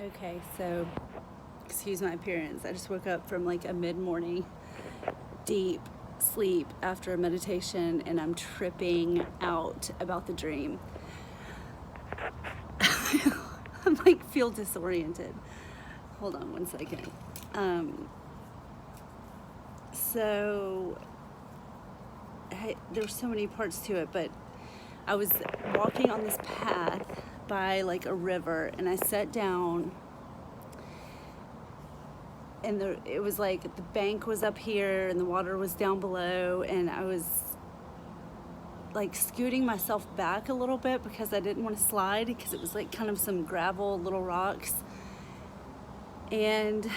Okay, so excuse my appearance. I just woke up from like a mid-morning deep sleep after a meditation, and I'm tripping out about the dream. I'm like feel disoriented. Hold on one second. So there's so many parts to it, but I was walking on this path by like a river, and I sat down, and it was like the bank was up here and the water was down below, and I was like scooting myself back a little bit because I didn't want to slide, because it was like kind of some gravel, little rocks. And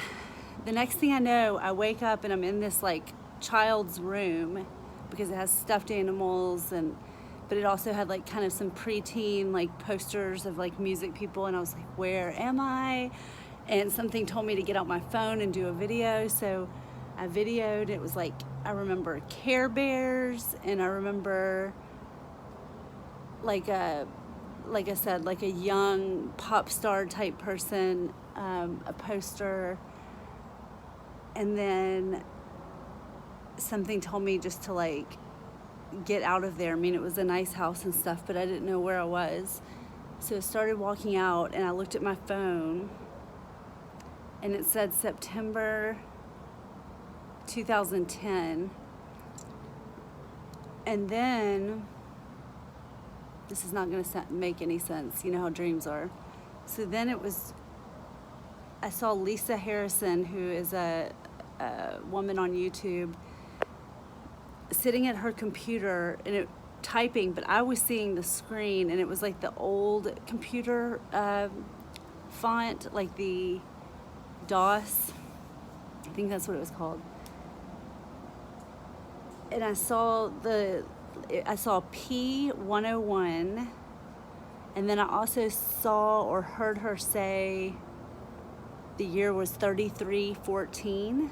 the next thing I know, I wake up and I'm in this like child's room, because it has stuffed animals, but it also had like kind of some preteen like posters of like music people, and I was like, where am I? And something told me to get out my phone and do a video, so I videoed. It was like, I remember Care Bears, and I remember like I said, like a young pop star type person, a poster, and then something told me just to like get out of there. I mean, it was a nice house and stuff, but I didn't know where I was. So I started walking out, and I looked at my phone, and it said September 2010. And then, this is not going to make any sense. You know how dreams are. So then I saw Lisa Harrison, who is a woman on YouTube, sitting at her computer and typing, but I was seeing the screen, and it was like the old computer font, like the DOS. I think that's what it was called. And I saw P101, and then I also saw or heard her say the year was 3314.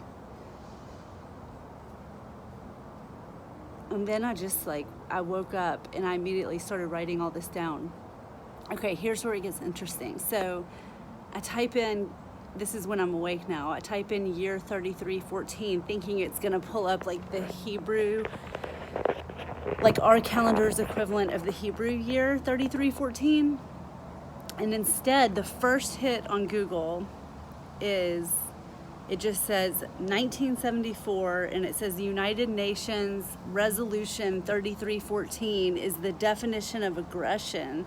And then I woke up and I immediately started writing all this down. Okay, here's where it gets interesting. So I type in, this is when I'm awake now, I type in year 3314, thinking it's gonna pull up like the Hebrew, like our calendar's equivalent of the Hebrew year 3314. And instead, the first hit on Google it just says 1974, and it says the United Nations Resolution 3314 is the definition of aggression.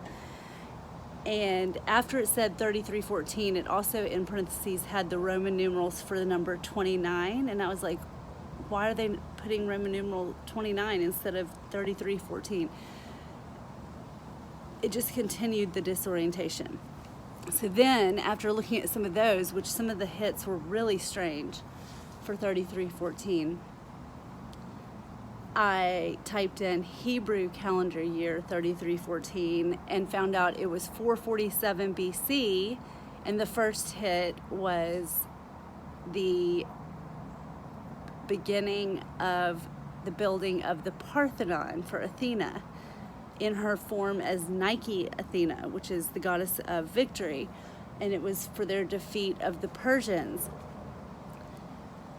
And after it said 3314, it also in parentheses had the Roman numerals for the number 29. And I was like, why are they putting Roman numeral 29 instead of 3314? It just continued the disorientation. So then, after looking at some of those, which some of the hits were really strange for 3314, I typed in Hebrew calendar year 3314 and found out it was 447 BC, and the first hit was the beginning of the building of the Parthenon for Athena, in her form as Nike Athena, which is the goddess of victory, and it was for their defeat of the Persians.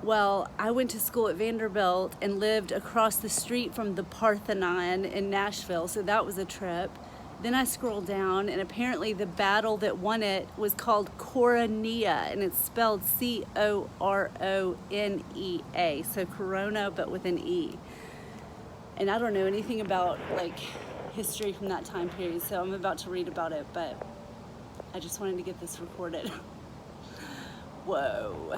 Well, I went to school at Vanderbilt and lived across the street from the Parthenon in Nashville, so that was a trip. Then I scrolled down, and apparently the battle that won it was called Coronea, and it's spelled Coronea, so Corona but with an E. And I don't know anything about like history from that time period, so I'm about to read about it, but I just wanted to get this recorded. Whoa.